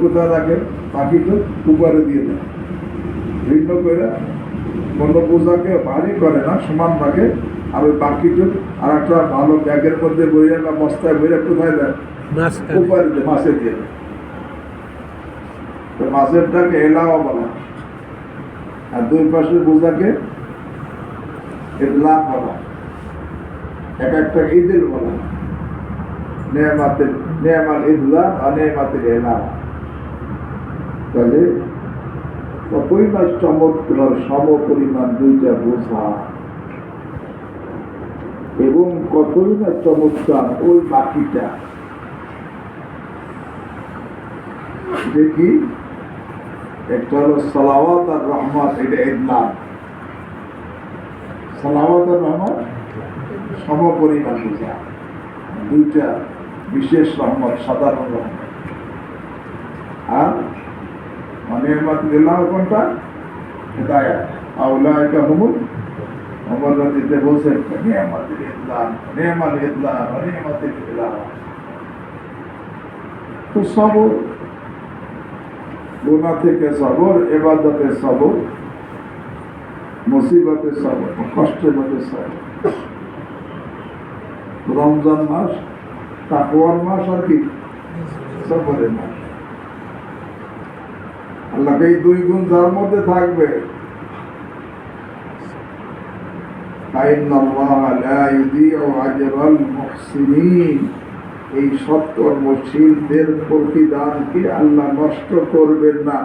কোথায় রাখে পাখিকে উপরে দিয়ে দেয় ভিন্ন করে কোনো বোঝাকে ভারী করে না, সমান রাখে। আর ওই পাখিটা আর একটা ভালো ব্যাগের মধ্যে বইয়ে না বস্তায় বইয়ে কোথায় দেয় উপরে দিয়ে মাছে দিয়ে দেয়। তো মাছেরটাকে এলাওয়া বলা, আর দুই পাশের বোঝাকে এদলা বলা, এক একটা ঈদের বলা, নেয়ামাতের নেয়ামাল ইদলা আর নেয়ামাতের এলাওয়া। তাহলে কতই না চমৎকার সম পরিমাণ দুইটা বোঝা, এবং কতই না চমৎকার ওই বাকিটা। দেখি একটা হলো সালাওয়াত আর রহমত, এটা ইদলাম। সালাওয়াত আর রহমত সম পরিমাণ বোঝা, দুইটা বিশেষ রহমত, সাধারণ রহমত। আর নিয়ামত দিল্লাহ কোনটা? হিদায়াত। আউলাইকা হুমুল মুবাররাদিন বলছেন নিয়ামতের ইদলাম, নিয়ামত ইদলাম, নিয়ামতের ইদলাম। তো সবর, গুনাহ থেকে সবর, ইবাদতে সবর, মুসিবতে সবর, কষ্টের মধ্যে সবর। রমজান মাস তাকওয়ার মাস, আর কি সবরের মাস। আল্লাহকে এই দুই গুণ যার মধ্যে থাকবে, এই সৎকর্মশীলদের প্রতিদানকে আল্লাহ নষ্ট করবেন না,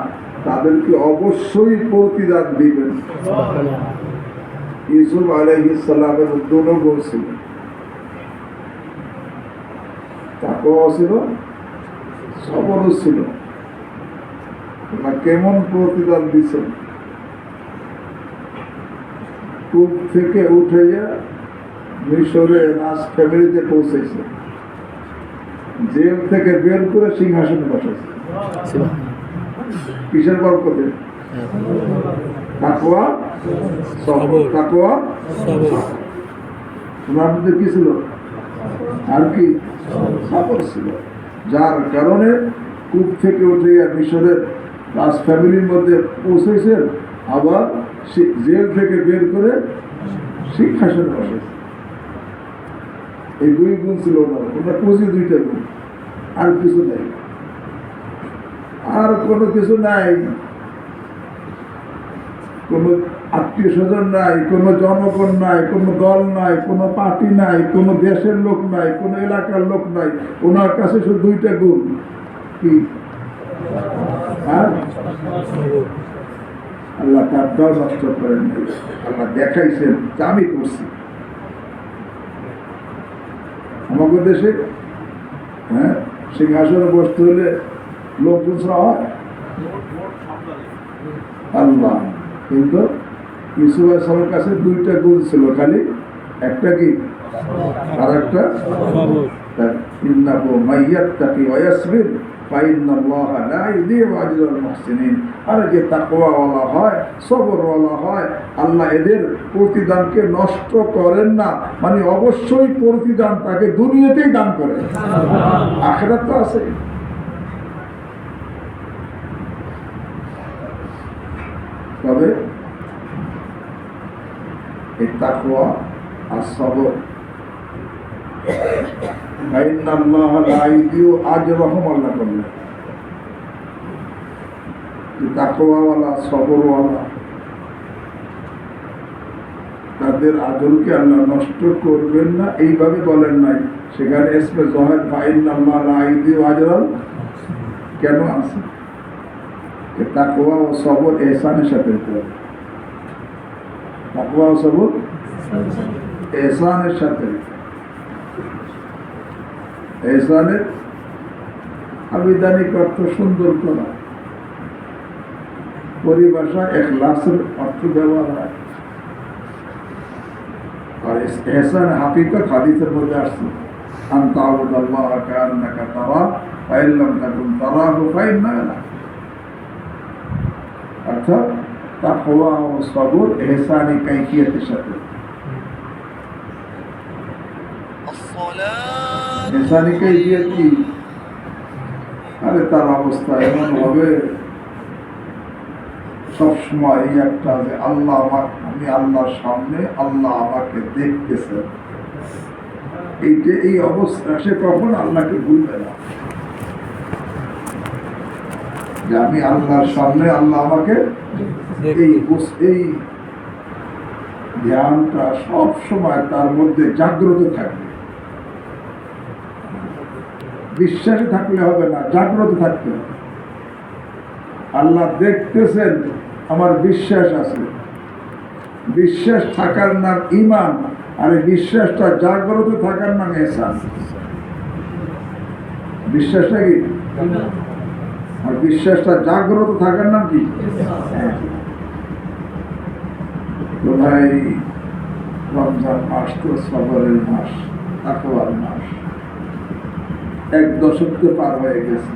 তাদেরকে অবশ্যই প্রতিদান দিবেন। ইউসুফ আলাইহিস সালামের দুটো গুণ ছিল, তাকওয়া ছিল, সবরও ছিল। কেমন প্রতিদান দিচ্ছেন? কূপ থেকে উঠে মিশরে রাজ ফ্যামিলিতে পৌঁছেছে, জেল থেকে বের করে সিংহাসনে বসেছে। কিসের বরকতে? তাকওয়া, সবর। তাকওয়া, ওনার মধ্যে কি ছিল? আর কি সবর ছিল, যার কারণে কূপ থেকে উঠে মিশরের রাজ ফ্যামিলির মধ্যে পৌঁছেছেন, আবার জেল থেকে বের করে সিংহাসনে বসেছে। এই দুই গুণ ছিল ওনার, ওনার পুঁজি দুইটা গুণ, আর কিছু নাই, আর কোনো কিছু নাই। কোনো আত্মীয় স্বজন নাই, কোনো জনগণ নাই, কোনো দল নাই, কোনো পার্টি নাই, কোনো দেশের লোক নাই, কোনো এলাকার লোক নাই। ওনার কাছে শুধু দুইটা গুণ, কি? আল্লাহ তারটাও নষ্ট করেন নাই। আল্লাহ দেখাইছেন যে আমি করছি। আমাদের দেশে সিংহাসনে বসতে হলে লোকজন হয় আল্লাহ, কিন্তু ইউসুফ আলাইহিস সালামের কাছে দুইটা গুণ ছিল, খালি একটা কি আর একটা ইন্নাহু মাইয়াত্তাকি ওয়া ইয়াসবির ফাইন্নাল্লাহা লা ইউযিউ আজরাল মুহসিনিন। আর যে তাকওয়াওয়ালা হয়, সবরওয়ালা হয়, আল্লাহ এদের প্রতিদানকে নষ্ট করেন না, মানে অবশ্যই প্রতিদান তাকে দুনিয়াতেই দান করেন, আখিরাত তো আছে। তবে এই তাকওয়া আর সবর, ফাইন্নাল্লাহা লা ইউযিউ আজরাহুম, আল্লাহ বললেন তাকওয়াওয়ালা, সবরওয়ালা, তাদের আজরকে আল্লাহ নষ্ট করবেন না, এইভাবে বলেন নাই। সেখানে ইসমে যাহির ফাইন্নাল্লাহা লা ইউযিউ আজরাল কেন আছে? তাকওয়া ও সবর ইহসানের সাথে হতে হবে। তাকওয়া ও সবর ইহসানের সাথে। ইহসানের আবিধানিক অর্থ সুন্দর করা, পরিভাষা ইখলাসের অর্থ ব্যবহার হয়। আর ইহসান হাকিকত হাদিসের মধ্যে আসছে, আন তা'বুদাল্লাহা কাআন্নাকা তারাহু ফা ইন লাম তাকুন তারাহু ফাইন্নাহু ইয়ারাক। অর্থাৎ তাকওয়া ও সবর ইহসানি কাইফিয়তের সাথে। ইহসানি কাইফিয়ত কি? আরে তার অবস্থা এমন হবে সবসময় এই একটা যে আল্লাহ আমি আল্লাহর সামনে, আল্লাহ আমাকে দেখতেছেন, এইটা এই অবস্থা সে কখন আল্লাহকে ভুলবে না যে আমি আল্লাহর সামনে, আল্লাহ আমাকে এই ধ্যানটা সব সময় তার মধ্যে জাগ্রত থাকবে। বিশ্বাসে থাকলে হবে না, জাগ্রত থাকতে হবে। আল্লাহ দেখতেছেন, আমার বিশ্বাস আছে। বিশ্বাস থাকার নাম ঈমান, আর এই বিশ্বাসটা জাগ্রত থাকার নাম ইহসান। বিশ্বাসটা কি? আর বিশ্বাসটা জাগ্রত থাকার নাম কি? তো ভাই, রমজান মাস তো সবরের মাস, তাকওয়ার মাস। 1 দশক তো পার হয়ে গেছে।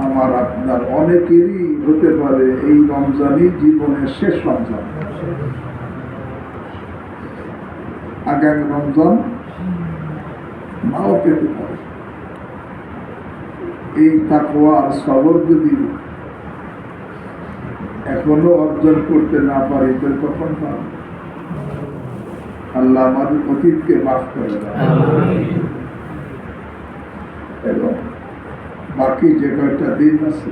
আমার আপনার অনেকেরই হতে পারে এই রমজানই জীবনের শেষ রমজান। আগামী রমজান নাও পেতে পারে। এই তাকওয়া আর সবর যদি এখনো অর্জন করতে না পারি তো কখন পারব? আল্লাহ আমাদের অতীতকে মাফ করে দেয় এবং বাকি যে কয়েকটা দিন আছে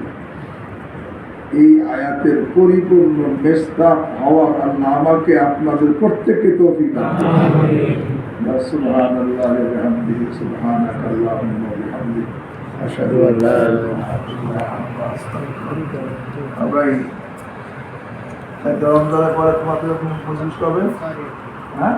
এই আয়াতের পরিপূর্ণ মেস্তাব হওয়ার আল্লাহ আমাকে আপনাদের প্রত্যেককে তৌফিক দান করুন। সুবহানাল্লাহি ওয়া বিহামদিহি, সুবহানাকাল্লাহুম্মা ওয়া বিহামদিক, আশহাদু আল্লা ইলাহা ইল্লা আনতা, আস্তাগফিরুকা ওয়া আতুবু ইলাইক। রমজানের পরে তোমাদের কোন প্রসেস হবে? হ্যাঁ,